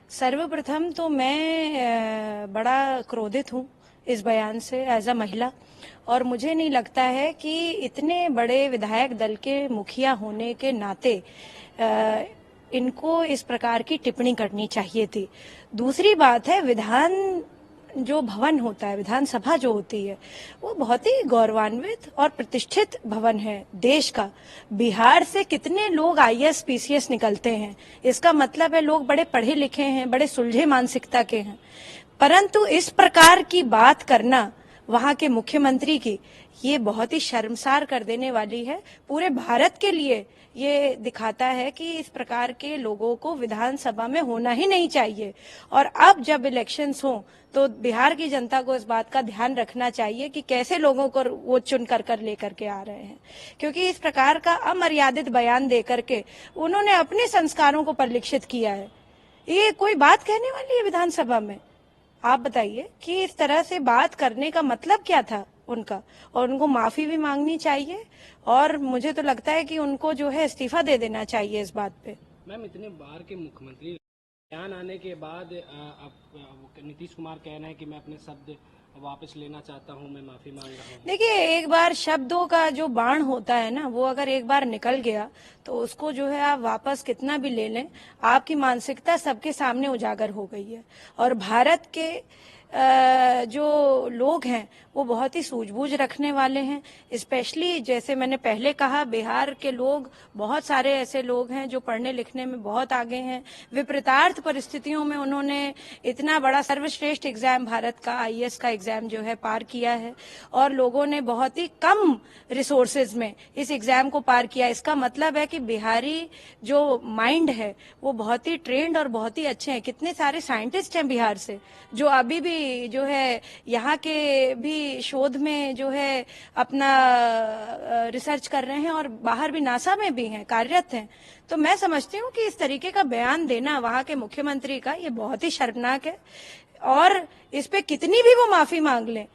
सर्वप्रथम तो मैं बड़ा क्रोधित हूँ इस बयान से एज अ महिला। और मुझे नहीं लगता है कि इतने बड़े विधायक दल के मुखिया होने के नाते इनको इस प्रकार की टिप्पणी करनी चाहिए थी। दूसरी बात है, विधान जो भवन होता है, विधानसभा जो होती है, वो बहुत ही गौरवान्वित और प्रतिष्ठित भवन है देश का। बिहार से कितने लोग आईएएस पीसीएस निकलते हैं, इसका मतलब है लोग बड़े पढ़े लिखे हैं, बड़े सुलझे मानसिकता के हैं। परंतु इस प्रकार की बात करना वहां के मुख्यमंत्री की, ये बहुत ही शर्मसार कर देने वाली है। पूरे भारत के लिए ये दिखाता है कि इस प्रकार के लोगों को विधानसभा में होना ही नहीं चाहिए। और अब जब इलेक्शंस हो तो बिहार की जनता को इस बात का ध्यान रखना चाहिए कि कैसे लोगों को वो चुन कर लेकर के आ रहे हैं, क्योंकि इस प्रकार का अमर्यादित बयान दे करके उन्होंने अपने संस्कारों को परिलक्षित किया है। ये कोई बात कहने वाली है विधानसभा में? आप बताइए कि इस तरह से बात करने का मतलब क्या था उनका। और उनको माफी भी मांगनी चाहिए, और मुझे तो लगता है कि उनको जो है इस्तीफा दे देना चाहिए इस बात पे। मैम, इतने बार के मुख्यमंत्री बयान आने के बाद अब नीतीश कुमार कह रहे हैं कि मैं अपने शब्द वापस लेना चाहता हूं, मैं माफी मांग रहा हूं। देखिए, एक बार शब्दों का जो बाण होता है ना, वो अगर एक बार निकल गया तो उसको जो है आप वापस कितना भी ले लें, आपकी मानसिकता सबके सामने उजागर हो गई है। और भारत के जो लोग हैं वो बहुत ही सूझबूझ रखने वाले हैं। स्पेशली जैसे मैंने पहले कहा, बिहार के लोग, बहुत सारे ऐसे लोग हैं जो पढ़ने लिखने में बहुत आगे हैं। विपरीतार्थ परिस्थितियों में उन्होंने इतना बड़ा सर्वश्रेष्ठ एग्जाम, भारत का आईएएस का एग्जाम जो है पार किया है, और लोगों ने बहुत ही कम रिसोर्सेज में इस एग्जाम को पार किया। इसका मतलब है कि बिहारी जो माइंड है वो बहुत ही ट्रेंड और बहुत ही अच्छे हैं। कितने सारे साइंटिस्ट हैं बिहार से जो अभी भी जो है यहाँ के भी शोध में जो है अपना रिसर्च कर रहे हैं, और बाहर भी नासा में भी हैं, कार्यरत हैं। तो मैं समझती हूँ कि इस तरीके का बयान देना वहां के मुख्यमंत्री का, ये बहुत ही शर्मनाक है। और इस पे कितनी भी वो माफी मांग लें,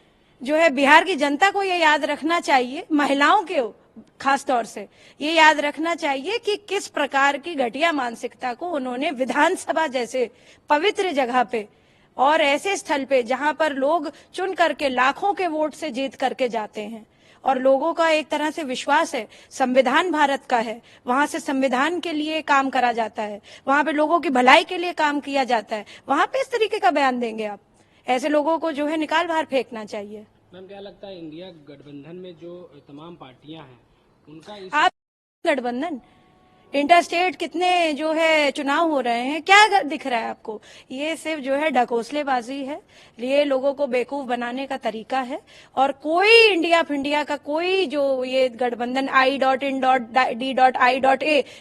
जो है बिहार की जनता को ये याद रखना चाहिए, महिलाओं के खास तौर से ये याद रखना चाहिए कि किस प्रकार की घटिया मानसिकता को उन्होंने विधानसभा जैसे पवित्र जगह पे और ऐसे स्थल पे जहां पर लोग चुन करके लाखों के वोट से जीत करके जाते हैं, और लोगों का एक तरह से विश्वास है, संविधान भारत का है, वहां से संविधान के लिए काम करा जाता है, वहां पे लोगों की भलाई के लिए काम किया जाता है, वहां पे इस तरीके का बयान देंगे आप? ऐसे लोगों को जो है निकाल बाहर फेंकना चाहिए। मैम, क्या लगता है इंडिया गठबंधन में जो तमाम पार्टियां हैं उनका आप गठबंधन, इंटरस्टेट कितने जो है चुनाव हो रहे हैं, क्या दिख रहा है आपको? ये सिर्फ जो है ढकोसलेबाजी है, ये लोगों को बेवकूफ बनाने का तरीका है। और कोई इंडिया फिंडिया का कोई जो ये गठबंधन I.in.D.I.A,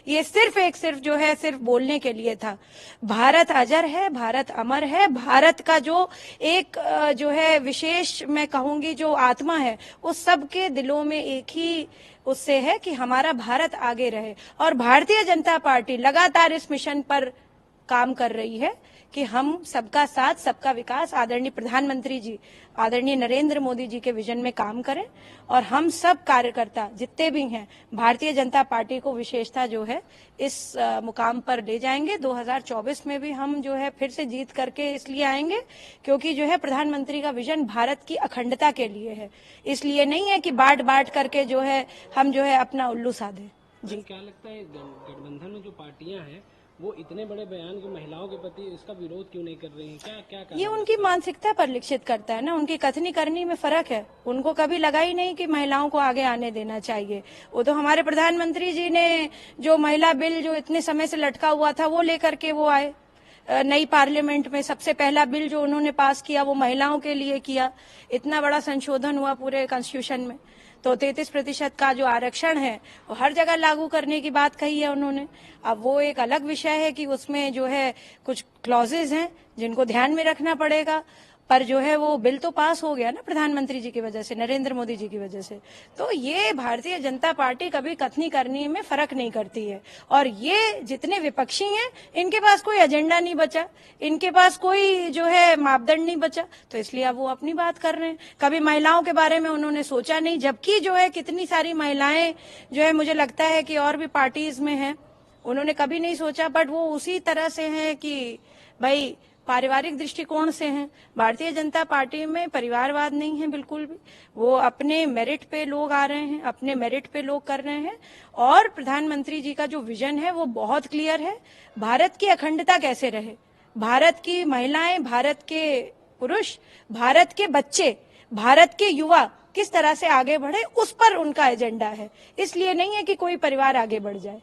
ये सिर्फ जो है सिर्फ बोलने के लिए था। भारत अजर है, भारत अमर है। भारत का जो एक जो है विशेष, मैं कहूंगी, जो आत्मा है, उस सबके दिलों में एक ही उससे है कि हमारा भारत आगे रहे। और भारतीय जनता पार्टी लगातार इस मिशन पर काम कर रही है कि हम सबका साथ सबका विकास, आदरणीय प्रधानमंत्री जी, आदरणीय नरेंद्र मोदी जी के विजन में काम करें। और हम सब कार्यकर्ता जितने भी हैं, भारतीय जनता पार्टी को विशेषता जो है इस मुकाम पर ले जाएंगे। 2024 में भी हम जो है फिर से जीत करके इसलिए आएंगे क्योंकि जो है प्रधानमंत्री का विजन भारत की अखंडता के लिए है, इसलिए नहीं है कि बांट बांट करके जो है हम जो है अपना उल्लू साधे। जी, क्या लगता है गठबंधन में जो पार्टियां हैं वो इतने बड़े बयान जो महिलाओं के प्रति, इसका विरोध क्यों नहीं कर रही हैं? क्या ये उनकी मानसिकता परिलक्षित करता है ना, उनकी कथनी करनी में फर्क है। उनको कभी लगा ही नहीं कि महिलाओं को आगे आने देना चाहिए। वो तो हमारे प्रधानमंत्री जी ने जो महिला बिल जो इतने समय से लटका हुआ था वो लेकर के वो आए नई पार्लियामेंट में। सबसे पहला बिल जो उन्होंने पास किया वो महिलाओं के लिए किया। इतना बड़ा संशोधन हुआ पूरे कॉन्स्टिट्यूशन में। तो 33% का जो आरक्षण है वो हर जगह लागू करने की बात कही है उन्होंने। अब वो एक अलग विषय है कि उसमें जो है कुछ क्लॉजेज हैं जिनको ध्यान में रखना पड़ेगा, पर जो है वो बिल तो पास हो गया ना प्रधानमंत्री जी की वजह से, नरेंद्र मोदी जी की वजह से। तो ये भारतीय जनता पार्टी कभी कथनी करने में फर्क नहीं करती है। और ये जितने विपक्षी हैं इनके पास कोई एजेंडा नहीं बचा, इनके पास कोई जो है मापदंड नहीं बचा, तो इसलिए अब वो अपनी बात कर रहे हैं। कभी महिलाओं के बारे में उन्होंने सोचा नहीं, जबकि जो है कितनी सारी महिलाएं जो है मुझे लगता है कि और भी पार्टीज में हैं, उन्होंने कभी नहीं सोचा। बट वो उसी तरह से हैं कि भाई पारिवारिक दृष्टिकोण से हैं। भारतीय जनता पार्टी में परिवारवाद नहीं है बिल्कुल भी। वो अपने मेरिट पे लोग आ रहे हैं, अपने मेरिट पे लोग कर रहे हैं। और प्रधानमंत्री जी का जो विजन है वो बहुत क्लियर है। भारत की अखंडता कैसे रहे, भारत की महिलाएं, भारत के पुरुष, भारत के बच्चे, भारत के युवा किस तरह से आगे बढ़े, उस पर उनका एजेंडा है। इसलिए नहीं है कि कोई परिवार आगे बढ़ जाए।